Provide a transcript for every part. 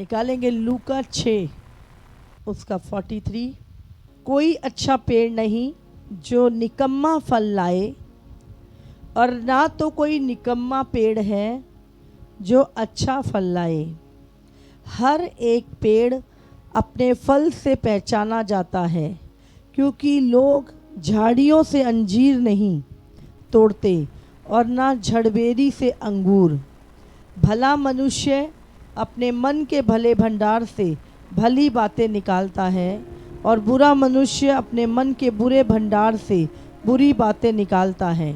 निकालेंगे लूका 6 उसका 43। कोई अच्छा पेड़ नहीं जो निकम्मा फल लाए, और ना तो कोई निकम्मा पेड़ है जो अच्छा फल लाए। हर एक पेड़ अपने फल से पहचाना जाता है, क्योंकि लोग झाड़ियों से अंजीर नहीं तोड़ते और ना झड़बेरी से अंगूर। भला मनुष्य अपने मन के भले भंडार से भली बातें निकालता है, और बुरा मनुष्य अपने मन के बुरे भंडार से बुरी बातें निकालता है,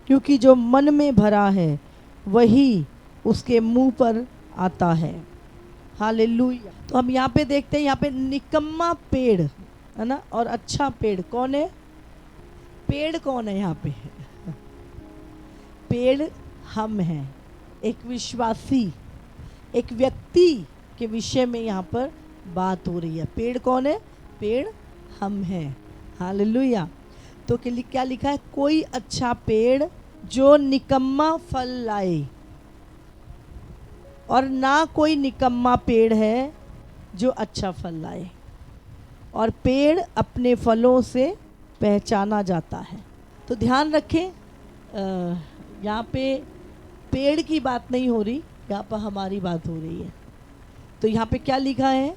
क्योंकि जो मन में भरा है वही उसके मुंह पर आता है। हालेलुया। तो हम यहाँ पे देखते हैं, यहाँ पे निकम्मा पेड़ है ना, और अच्छा पेड़ कौन है? पेड़ कौन है यहाँ पे? पेड़ हम हैं। एक विश्वासी, एक व्यक्ति के विषय में यहाँ पर बात हो रही है। पेड़ कौन है? पेड़ हम हैं। हालेलुया। तो क्या लिखा है? कोई अच्छा पेड़ जो निकम्मा फल लाए, और ना कोई निकम्मा पेड़ है जो अच्छा फल लाए। और पेड़ अपने फलों से पहचाना जाता है। तो ध्यान रखें, यहाँ पे पेड़ की बात नहीं हो रही, यहाँ पर हमारी बात हो रही है। तो यहाँ पे क्या लिखा है?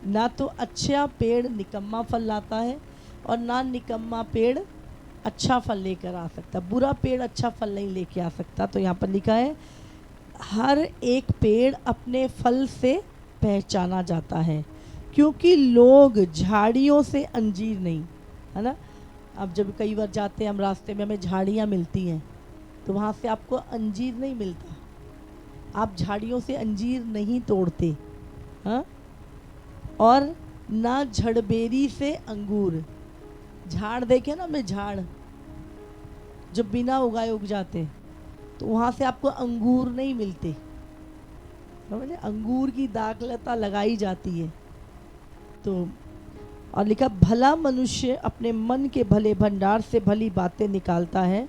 ना तो अच्छा पेड़ निकम्मा फल लाता है, और ना निकम्मा पेड़ अच्छा फल लेकर आ सकता। बुरा पेड़ अच्छा फल नहीं लेके आ सकता। तो यहाँ पर लिखा है हर एक पेड़ अपने फल से पहचाना जाता है, क्योंकि लोग झाड़ियों से अंजीर नहीं, है ना। अब जब कई बार जाते हैं हम रास्ते में, हमें झाड़ियाँ मिलती हैं, तो वहाँ से आपको अंजीर नहीं मिलता। आप झाड़ियों से अंजीर नहीं तोड़ते, हाँ। और ना झड़बेरी से अंगूर। झाड़ देखे ना, मैं झाड़ जब बिना उगाए उग जाते, तो वहाँ से आपको अंगूर नहीं मिलते, समझे। अंगूर की दाखलता लगाई जाती है। तो और लिखा भला मनुष्य अपने मन के भले भंडार से भली बातें निकालता है,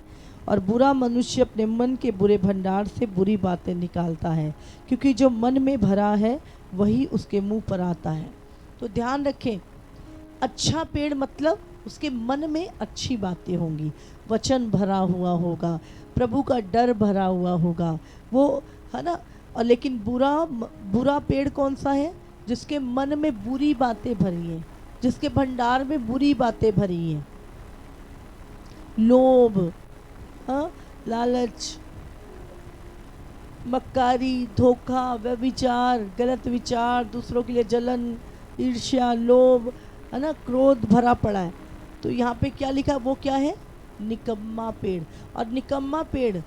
और बुरा मनुष्य अपने मन के बुरे भंडार से बुरी बातें निकालता है, क्योंकि जो मन में भरा है वही उसके मुंह पर आता है। तो ध्यान रखें, अच्छा पेड़ मतलब उसके मन में अच्छी बातें होंगी, वचन भरा हुआ होगा, प्रभु का डर भरा हुआ होगा, वो है ना। और लेकिन बुरा पेड़ कौन सा है? जिसके मन में बुरी बातें भरी हैं, जिसके भंडार में बुरी बातें भरी हैं। लोभ, हाँ, लालच, मक्कारी, धोखा, व्यभिचार, गलत विचार, दूसरों के लिए जलन, ईर्ष्या, लोभ, है ना, क्रोध भरा पड़ा है। तो यहाँ पे क्या लिखा? वो क्या है? निकम्मा पेड़। और निकम्मा पेड़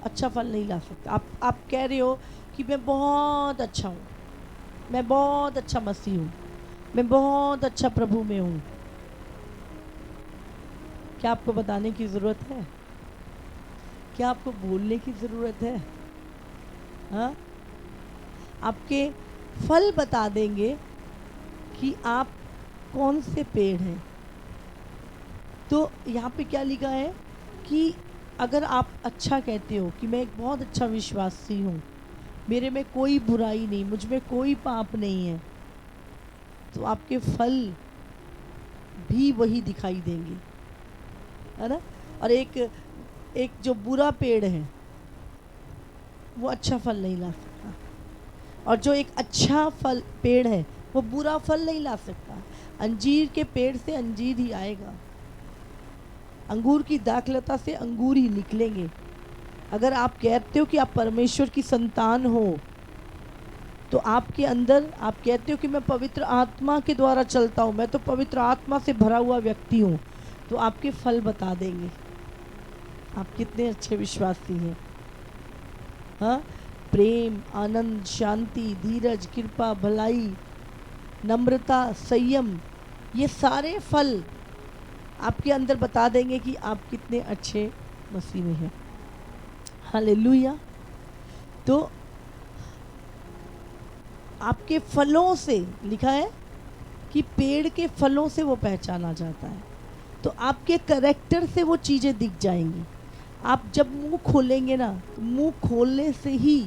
अच्छा फल नहीं ला सकता। आप कह रहे हो कि मैं बहुत अच्छा हूँ, मैं बहुत अच्छा मसीह हूँ, मैं बहुत अच्छा प्रभु में हूँ। क्या आपको बताने की ज़रूरत है? क्या आपको बोलने की ज़रूरत है? हाँ, आपके फल बता देंगे कि आप कौन से पेड़ हैं। तो यहाँ पे क्या लिखा है कि अगर आप अच्छा कहते हो कि मैं एक बहुत अच्छा विश्वासी हूँ, मेरे में कोई बुराई नहीं, मुझ में कोई पाप नहीं है, तो आपके फल भी वही दिखाई देंगे, है ना। और एक जो बुरा पेड़ है वो अच्छा फल नहीं ला सकता, और जो एक अच्छा फल पेड़ है वो बुरा फल नहीं ला सकता। अंजीर के पेड़ से अंजीर ही आएगा, अंगूर की दाखलता से अंगूर ही निकलेंगे। अगर आप कहते हो कि आप परमेश्वर की संतान हो, तो आपके अंदर आप कहते हो कि मैं पवित्र आत्मा के द्वारा चलता हूँ, मैं तो पवित्र आत्मा से भरा हुआ व्यक्ति हूँ, तो आपके फल बता देंगे आप कितने अच्छे विश्वासी हैं। हाँ, प्रेम, आनंद, शांति, धीरज, कृपा, भलाई, नम्रता, संयम, ये सारे फल आपके अंदर बता देंगे कि आप कितने अच्छे मसीह में हैं। हालेलुया। तो आपके फलों से लिखा है कि पेड़ के फलों से वो पहचाना जाता है। तो आपके कैरेक्टर से वो चीज़ें दिख जाएंगी। आप जब मुंह खोलेंगे ना, तो मुंह खोलने से ही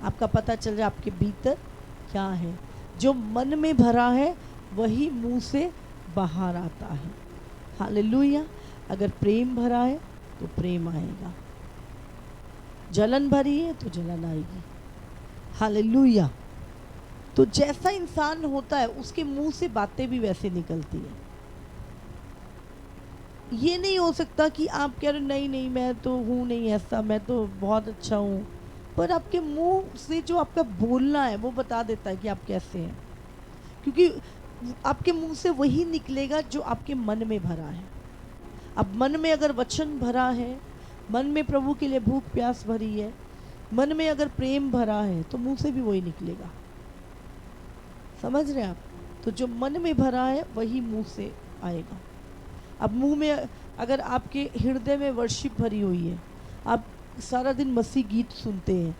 आपका पता चल जाए आपके भीतर क्या है। जो मन में भरा है वही मुंह से बाहर आता है। हालेलुया। अगर प्रेम भरा है तो प्रेम आएगा, जलन भरी है तो जलन आएगी। हालेलुया। तो जैसा इंसान होता है उसके मुंह से बातें भी वैसे निकलती है। ये नहीं हो सकता कि आप कह रहे नहीं नहीं मैं तो हूँ नहीं ऐसा, मैं तो बहुत अच्छा हूँ, पर आपके मुंह से जो आपका बोलना है वो बता देता है कि आप कैसे हैं, क्योंकि आपके मुंह से वही निकलेगा जो आपके मन में भरा है। अब मन में अगर वचन भरा है, मन में प्रभु के लिए भूख प्यास भरी है, मन में अगर प्रेम भरा है तो मुंह से भी वही निकलेगा। समझ रहे हैं आप? तो जो मन में भरा है वही मुंह से आएगा। अब मुंह में अगर आपके हृदय में वर्शिप भरी हुई है, आप सारा दिन मसीह गीत सुनते हैं,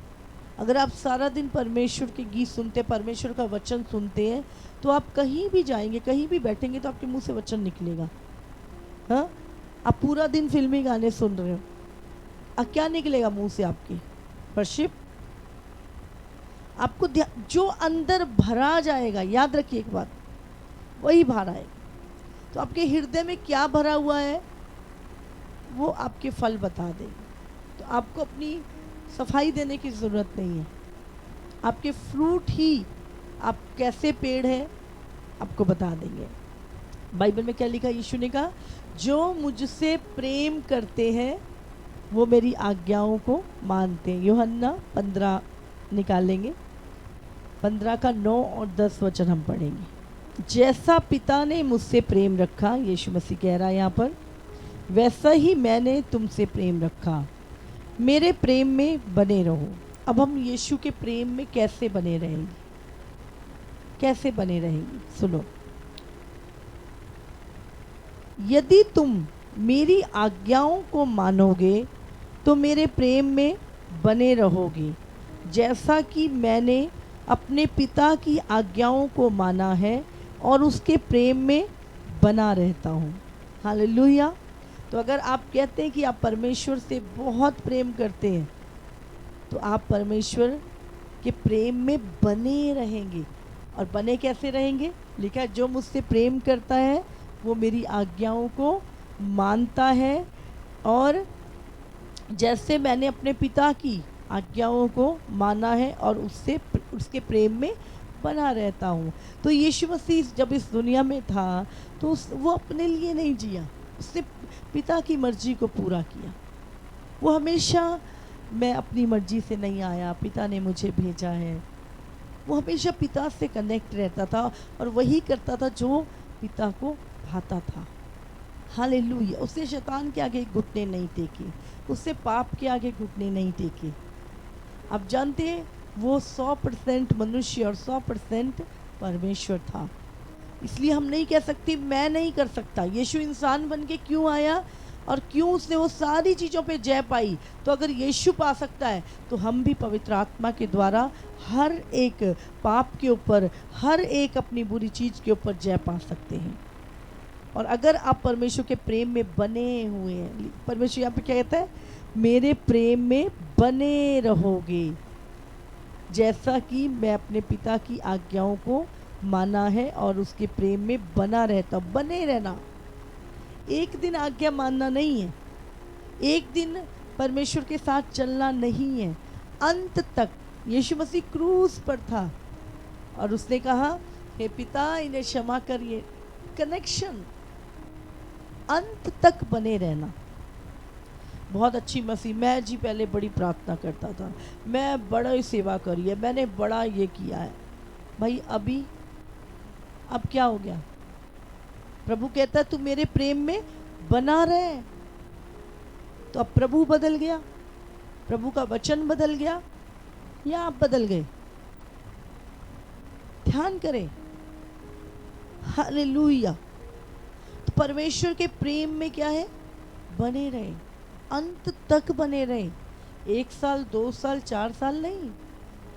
अगर आप सारा दिन परमेश्वर के गीत सुनते हैं, परमेश्वर का वचन सुनते हैं, तो आप कहीं भी जाएंगे, कहीं भी बैठेंगे तो आपके मुंह से वचन निकलेगा। हाँ, आप पूरा दिन फिल्मी गाने सुन रहे हो, अब क्या निकलेगा मुंह से? आपकी वर्शिप। आपको जो अंदर भरा जाएगा, याद रखिए एक बात, वही बाहर आएगा। तो आपके हृदय में क्या भरा हुआ है वो आपके फल बता देगा। तो आपको अपनी सफाई देने की ज़रूरत नहीं है, आपके फ्रूट ही आप कैसे पेड़ है आपको बता देंगे। बाइबल में क्या लिखा? यीशु ने कहा जो मुझसे प्रेम करते हैं वो मेरी आज्ञाओं को मानते हैं। यूहन्ना 15 निकालेंगे, 15 का 9 और 10 वचन हम पढ़ेंगे। जैसा पिता ने मुझसे प्रेम रखा, यीशु मसीह कह रहा है यहाँ पर, वैसा ही मैंने तुमसे प्रेम रखा, मेरे प्रेम में बने रहो। अब हम यीशु के प्रेम में कैसे बने रहेंगे? कैसे बने रहेंगे? सुनो, यदि तुम मेरी आज्ञाओं को मानोगे तो मेरे प्रेम में बने रहोगे, जैसा कि मैंने अपने पिता की आज्ञाओं को माना है और उसके प्रेम में बना रहता हूँ। हालेलुया। तो अगर आप कहते हैं कि आप परमेश्वर से बहुत प्रेम करते हैं तो आप परमेश्वर के प्रेम में बने रहेंगे। और बने कैसे रहेंगे? लिखा है जो मुझसे प्रेम करता है वो मेरी आज्ञाओं को मानता है और जैसे मैंने अपने पिता की आज्ञाओं को माना है और उसके प्रेम में बना रहता हूँ। तो यीशु मसीह जब इस दुनिया में था तो वो अपने लिए नहीं जिया, उसने पिता की मर्जी को पूरा किया। वो हमेशा मैं अपनी मर्जी से नहीं आया, पिता ने मुझे भेजा है। वो हमेशा पिता से कनेक्ट रहता था और वही करता था जो पिता को भाता था। हालेलुया। उसने शैतान के आगे घुटने नहीं टेके, उससे पाप के आगे घुटने नहीं टेके। आप जानते हैं वो 100% मनुष्य और 100% परमेश्वर था। इसलिए हम नहीं कह सकते मैं नहीं कर सकता। यीशु इंसान बन के क्यों आया और क्यों उसने वो सारी चीज़ों पे जय पाई? तो अगर यीशु पा सकता है तो हम भी पवित्र आत्मा के द्वारा हर एक पाप के ऊपर, हर एक अपनी बुरी चीज़ के ऊपर जय पा सकते हैं। और अगर आप परमेश्वर के प्रेम में बने हुए हैं, परमेश्वर यहाँ पे क्या कहता है? मेरे प्रेम में बने रहोगे, जैसा कि मैं अपने पिता की आज्ञाओं को माना है और उसके प्रेम में बना रहता हूँ। बने रहना, एक दिन आज्ञा मानना नहीं है, एक दिन परमेश्वर के साथ चलना नहीं है, अंत तक। यीशु मसीह क्रूस पर था और उसने कहा हे पिता इन्हें क्षमा करिए। कनेक्शन, अंत तक बने रहना। बहुत अच्छी मसीह, मैं जी पहले बड़ी प्रार्थना करता था, मैं बड़ा ही सेवा करी है, मैंने बड़ा ये किया है। भाई अभी अब क्या हो गया? प्रभु कहता है तू मेरे प्रेम में बना रहे। तो अब प्रभु बदल गया, प्रभु का वचन बदल गया या आप बदल गए? ध्यान करें। हालेलुया। तो परमेश्वर के प्रेम में क्या है? बने रहे, अंत तक बने रहे। 1 साल 2 साल 4 साल नहीं,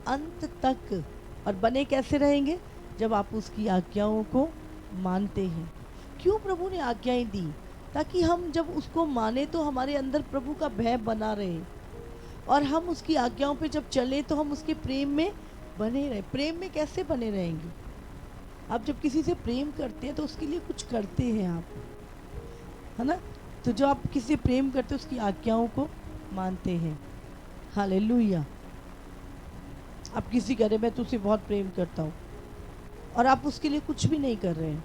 अंत तक। और बने कैसे रहेंगे? जब आप उसकी आज्ञाओं को मानते हैं। क्यों प्रभु ने आज्ञाएं दी? ताकि हम जब उसको माने तो हमारे अंदर प्रभु का भय बना रहे और हम उसकी आज्ञाओं पे जब चले तो हम उसके प्रेम में बने रहे। प्रेम में कैसे बने रहेंगे? आप जब किसी से प्रेम करते हैं तो उसके लिए कुछ करते हैं आप, है ना? तो जो आप किसी से प्रेम करते हैं उसकी आज्ञाओं को मानते हैं। हालेलुया। आप किसी कह रहे मैं तुझसे बहुत प्रेम करता हूँ और आप उसके लिए कुछ भी नहीं कर रहे हैं।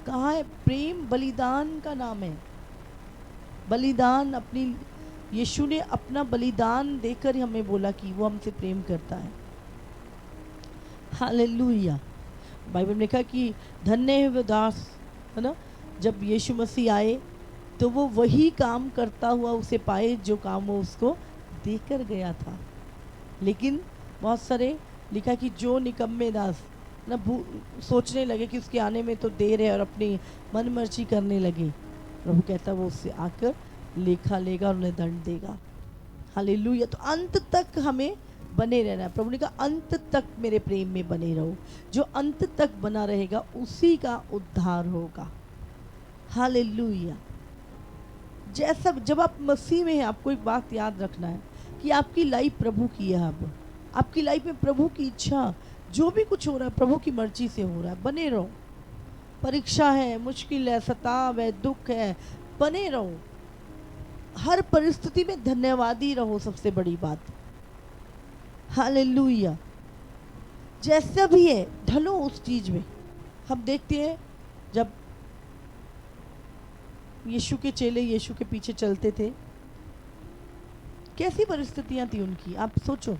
कहाँ है प्रेम? बलिदान का नाम है। बलिदान, अपनी यीशु ने अपना बलिदान देकर हमें बोला कि वो हमसे प्रेम करता है। हालेलुया। बाइबल में लिखा कि धन्य है वो दास, है ना, जब यीशु मसीह आए तो वो वही काम करता हुआ उसे पाए जो काम वो उसको देकर गया था। लेकिन बहुत सारे लिखा कि जो निकम्मे दास ना सोचने लगे कि उसके आने में तो देर है और अपनी मन मर्जी करने लगे, प्रभु कहता वो उससे आकर लेखा लेगा और उन्हें दंड देगा। हालेलुया। तो अंत तक हमें बने रहना है। प्रभु ने कहा अंत तक मेरे प्रेम में बने रहो। जो अंत तक बना रहेगा उसी का उद्धार होगा। हालेलुया। जैसा जब आप मसीह में हैं, आपको एक बात याद रखना है कि आपकी लाइफ प्रभु की है। अब आपकी लाइफ में प्रभु की इच्छा, जो भी कुछ हो रहा है प्रभु की मर्जी से हो रहा है। बने रहो। परीक्षा है, मुश्किल है, सताव है, दुख है, बने रहो। हर परिस्थिति में धन्यवादी रहो, सबसे बड़ी बात। हालेलुया। जैसा भी है ढलो उस चीज में। हम देखते हैं जब यीशु के चेले यीशु के पीछे चलते थे, कैसी परिस्थितियां थी उनकी, आप सोचो।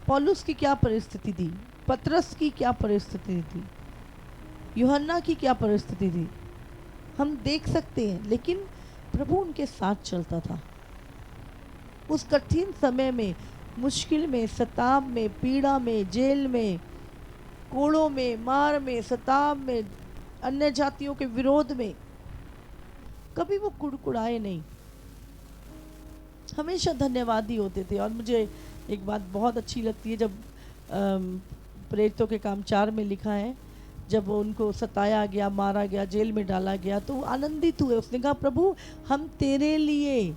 पौलुस की क्या परिस्थिति थी, पतरस की क्या परिस्थिति थी, यूहन्ना की क्या परिस्थिति थी, हम देख सकते हैं। लेकिन प्रभु उनके साथ चलता था। उस कठिन समय में, मुश्किल में, सताव में, पीड़ा में, जेल में, कोड़ों में, मार में, सताव में, अन्य जातियों के विरोध में, कभी वो कुड़कुड़ाए नहीं, हमेशा धन्यवादी होते थे। और मुझे एक बात बहुत अच्छी लगती है, जब प्रेरितों के काम 4 में लिखा है, जब उनको सताया गया, मारा गया, जेल में डाला गया, तो आनंदित हुए। उसने कहा प्रभु हम तेरे लिए,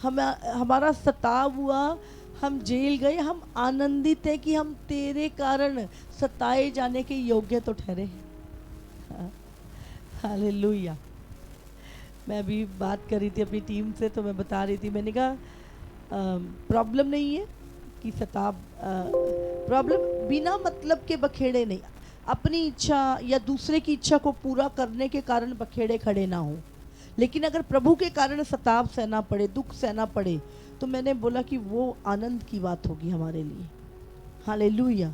हमारा सताव हुआ, हम जेल गए, हम आनंदित है कि हम तेरे कारण सताए जाने के योग्य तो ठहरे हैं। हालेलुया। मैं अभी बात कर रही थी अपनी टीम से, तो मैं बता रही थी, मैंने कहा प्रॉब्लम नहीं है कि सताव, प्रॉब्लम बिना मतलब के बखेड़े नहीं, अपनी इच्छा या दूसरे की इच्छा को पूरा करने के कारण बखेड़े खड़े ना हो। लेकिन अगर प्रभु के कारण सताव सहना पड़े, दुख सहना पड़े, तो मैंने बोला कि वो आनंद की बात होगी हमारे लिए। हालेलुया।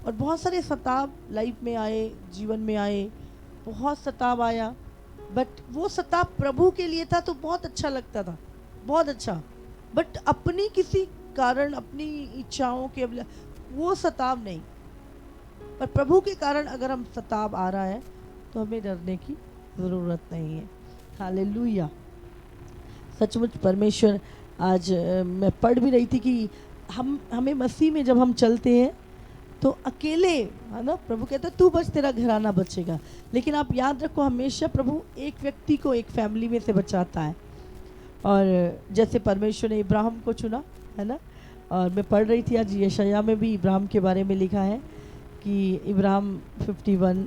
और बहुत सारे सताव लाइफ में आए, जीवन में आए, बहुत सताव आया, बट वो सताव प्रभु के लिए था तो बहुत अच्छा लगता था, बहुत अच्छा। बट अपनी किसी कारण, अपनी इच्छाओं के वो सताव नहीं। पर प्रभु के कारण अगर हम सताव आ रहा है तो हमें डरने की ज़रूरत नहीं है। हालेलुया। सचमुच परमेश्वर, आज मैं पढ़ भी रही थी कि हमें मसीह में जब हम चलते हैं तो अकेले, है ना, प्रभु कहता है तू बच, तेरा घराना बचेगा। लेकिन आप याद रखो, हमेशा प्रभु एक व्यक्ति को एक फैमिली में से बचाता है। और जैसे परमेश्वर ने इब्राहिम को चुना, है ना, और मैं पढ़ रही थी आज यशायाह में भी इब्राहिम के बारे में लिखा है कि इब्राहिम 51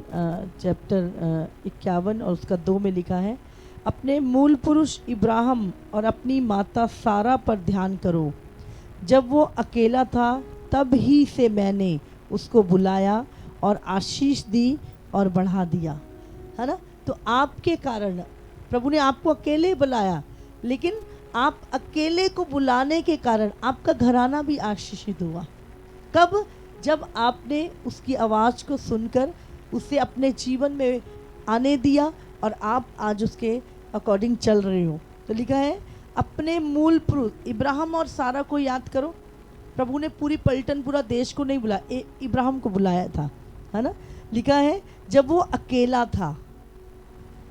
चैप्टर 51 और उसका 2 में लिखा है, अपने मूल पुरुष इब्राहिम और अपनी माता सारा पर ध्यान करो। जब वो अकेला था तब ही से मैंने उसको बुलाया और आशीष दी और बढ़ा दिया, है ना। तो आपके कारण प्रभु ने आपको अकेले बुलाया, लेकिन आप अकेले को बुलाने के कारण आपका घराना भी आशीषित हुआ। कब? जब आपने उसकी आवाज़ को सुनकर उसे अपने जीवन में आने दिया और आप आज उसके अकॉर्डिंग चल रहे हो। तो लिखा है अपने मूल पुरुष इब्राहिम और सारा को याद करो। प्रभु ने पूरी पलटन, पूरा देश को नहीं बुलाया, इब्राहिम को बुलाया था, है ना। लिखा है जब वो अकेला था।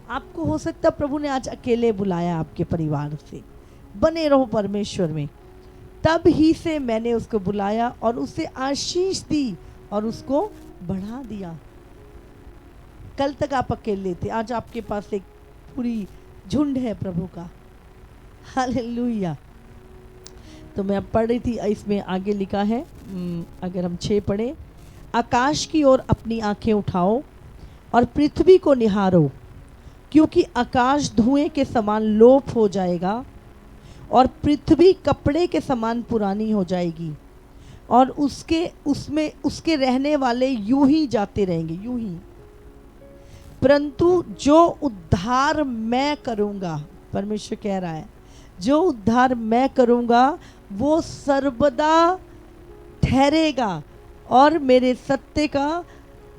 आपको हो सकता प्रभु ने आज अकेले बुलाया आपके परिवार से। बने रहो परमेश्वर में। तब ही से मैंने उसको बुलाया और उसे आशीष दी और उसको बढ़ा दिया। कल तक आप अकेले थे, आज आपके पास एक पूरी झुंड है प्रभु का। हालेलुया। तो मैं अब पढ़ रही थी, इसमें आगे लिखा है, अगर हम 6 पढ़े, आकाश की ओर अपनी आंखें उठाओ और पृथ्वी को निहारो, क्योंकि आकाश धुएं के समान लोप हो जाएगा और पृथ्वी कपड़े के समान पुरानी हो जाएगी, और उसके रहने वाले यूं ही जाते रहेंगे, यूं ही। परंतु जो उद्धार मैं करूंगा, परमेश्वर कह रहा है, जो उद्धार मैं करूंगा वो सर्वदा ठहरेगा और मेरे सत्य का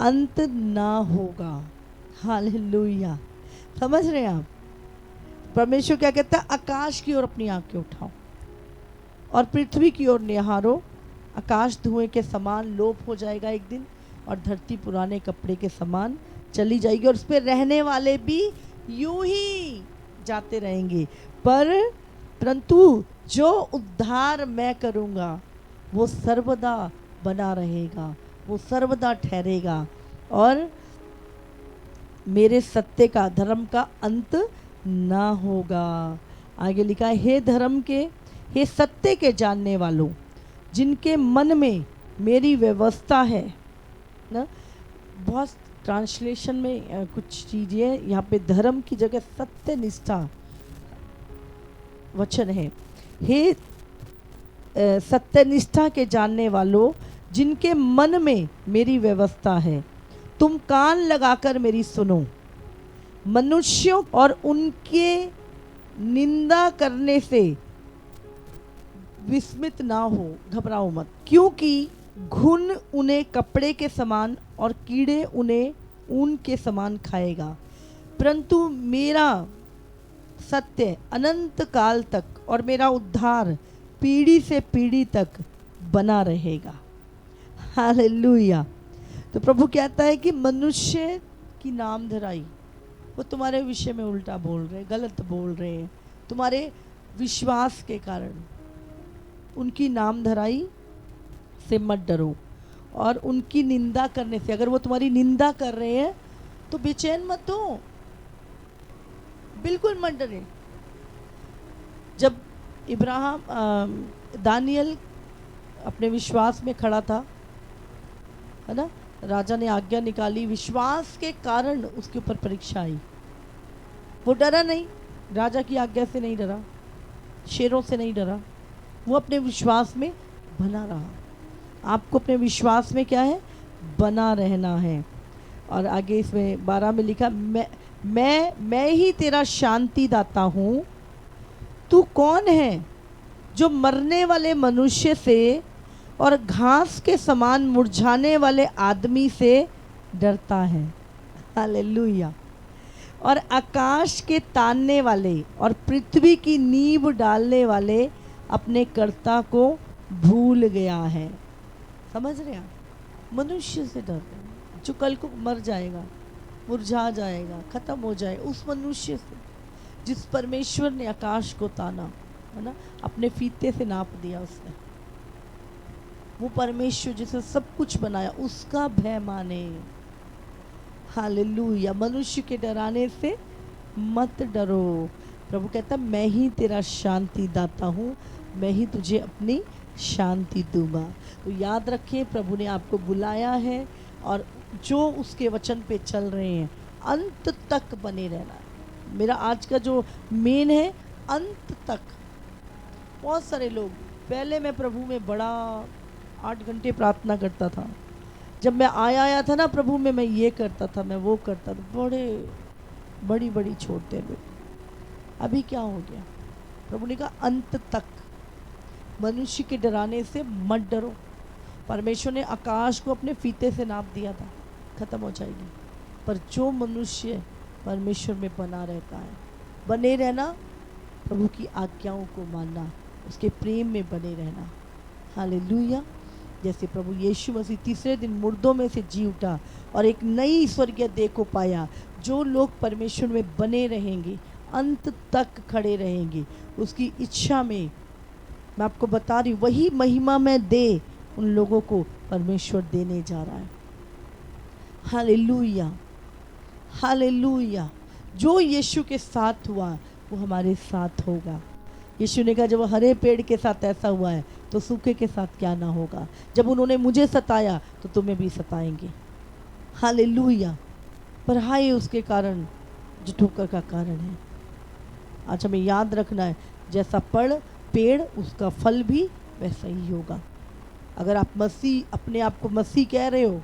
अंत ना होगा। हालेलुया। समझ रहे हैं आप? परमेश्वर क्या कहता है? आकाश की ओर अपनी आंखें उठाओ और पृथ्वी की ओर निहारो, आकाश धुएं के समान लोप हो जाएगा एक दिन, और धरती पुराने कपड़े के समान चली जाएगी, और उस पर रहने वाले भी यूं ही जाते रहेंगे। परंतु जो उद्धार मैं करूंगा वो सर्वदा बना रहेगा, वो सर्वदा ठहरेगा, और मेरे सत्य का, धर्म का अंत ना होगा। आगे लिखा है, हे धर्म के, हे सत्य के जानने वालों, जिनके मन में मेरी व्यवस्था है ना। बहुत ट्रांसलेशन में कुछ चीज़ें यहाँ पे धर्म की जगह सत्य निष्ठा वचन है। हे सत्यनिष्ठा के जानने वालों, जिनके मन में मेरी व्यवस्था है, तुम कान लगाकर मेरी सुनो। मनुष्यों और उनके निंदा करने से विस्मित ना हो, घबराओ मत, क्योंकि घुन उन्हें कपड़े के समान और कीड़े उन्हें ऊन के समान खाएगा। परंतु मेरा सत्य अनंत काल तक और मेरा उद्धार पीढ़ी से पीढ़ी तक बना रहेगा। हालेलुया। तो प्रभु कहता है कि मनुष्य की नाम धराई, वो तुम्हारे विषय में उल्टा बोल रहे हैं, गलत बोल रहे हैं, तुम्हारे विश्वास के कारण। उनकी नाम धराई से मत डरो, और उनकी निंदा करने से, अगर वो तुम्हारी निंदा कर रहे हैं तो बेचैन मत हो, बिल्कुल मत डरे। जब दानियल अपने विश्वास में खड़ा था, है ना, राजा ने आज्ञा निकाली, विश्वास के कारण उसके ऊपर परीक्षा आई, वो डरा नहीं, राजा की आज्ञा से नहीं डरा, शेरों से नहीं डरा, वो अपने विश्वास में बना रहा। आपको अपने विश्वास में क्या है? बना रहना है। और आगे इसमें 12 में लिखा, मैं ही तेरा शांति दाता हूँ। तू कौन है जो मरने वाले मनुष्य से और घास के समान मुरझाने वाले आदमी से डरता है? हालेलुया। और आकाश के तानने वाले और पृथ्वी की नींव डालने वाले अपने कर्ता को भूल गया है। समझ रहे हैं? मनुष्य से डर रहे हैं जो कल को मर जाएगा, मुरझा जाएगा, खत्म हो जाए, उस मनुष्य से जिस परमेश्वर ने आकाश को ताना, है ना, अपने फीते से नाप दिया उसने, वो परमेश्वर जिसे सब कुछ बनाया, उसका भय माने। हालेलुया। मनुष्य के डराने से मत डरो। प्रभु कहता, मैं ही तेरा शांति दाता हूँ, मैं ही तुझे अपनी शांति दूंगा। तो याद रखें, प्रभु ने आपको बुलाया है, और जो उसके वचन पे चल रहे हैं अंत तक बने रहना है। मेरा आज का जो मेन है, अंत तक। बहुत सारे लोग, पहले मैं प्रभु में बड़ा 8 घंटे प्रार्थना करता था, जब मैं आया था ना प्रभु में, मैं ये करता था, मैं वो करता था, बड़ी छोड़ते लोग। अभी क्या हो गया? प्रभु ने कहा अंत तक। मनुष्य के डराने से मत डरो। परमेश्वर ने आकाश को अपने फीते से नाप दिया था, खत्म हो जाएगी। पर जो मनुष्य परमेश्वर में बना रहता है, बने रहना, प्रभु की आज्ञाओं को मानना, उसके प्रेम में बने रहना। हालेलुया। जैसे प्रभु यीशु मसीह तीसरे दिन मुर्दों में से जी उठा और एक नई स्वर्गीय देह को पाया, जो लोग परमेश्वर में बने रहेंगे, अंत तक खड़े रहेंगे, उसकी इच्छा में, मैं आपको बता रही हूँ, वही महिमा में दे उन लोगों को परमेश्वर देने जा रहा है। Hallelujah, hallelujah. जो यीशु के साथ हुआ वो हमारे साथ होगा। यीशु ने कहा जब हरे पेड़ के साथ ऐसा हुआ है तो सूखे के साथ क्या ना होगा। जब उन्होंने मुझे सताया तो तुम्हें भी सताएंगे। हालेलुया। पर हाय उसके कारण जो ठोकर का कारण है। आज हमें याद रखना है, जैसा पेड़ उसका फल भी वैसा ही होगा। अगर आप मसीह, अपने आप को मसीह कह रहे हो,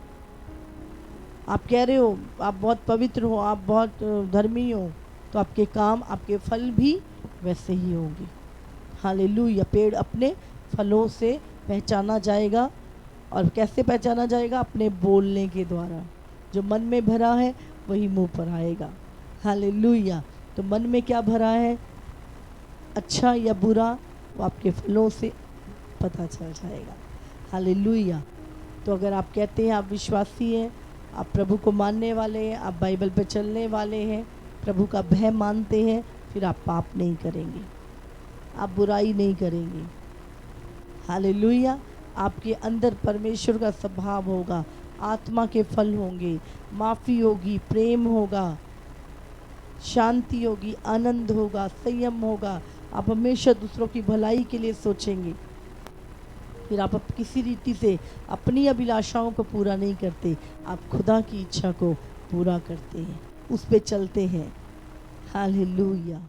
आप कह रहे हो आप बहुत पवित्र हो, आप बहुत धर्मी हो, तो आपके काम, आपके फल भी वैसे ही होंगे। हालेलुया। पेड़ अपने फलों से पहचाना जाएगा। और कैसे पहचाना जाएगा? अपने बोलने के द्वारा। जो मन में भरा है वही मुंह पर आएगा। हालेलुया। तो मन में क्या भरा है, अच्छा या बुरा, वो आपके फलों से पता चल जाएगा। हालेलुया। तो अगर आप कहते हैं आप विश्वासी हैं, आप प्रभु को मानने वाले हैं, आप बाइबल पे चलने वाले हैं, प्रभु का भय मानते हैं, फिर आप पाप नहीं करेंगे, आप बुराई नहीं करेंगे। हालेलुया। आपके अंदर परमेश्वर का स्वभाव होगा, आत्मा के फल होंगे, माफ़ी होगी, प्रेम होगा, शांति होगी, आनंद होगा, संयम होगा। आप हमेशा दूसरों की भलाई के लिए सोचेंगे। फिर आप किसी रीति से अपनी अभिलाषाओं को पूरा नहीं करते, आप खुदा की इच्छा को पूरा करते हैं, उस पे चलते हैं। हालेलुया।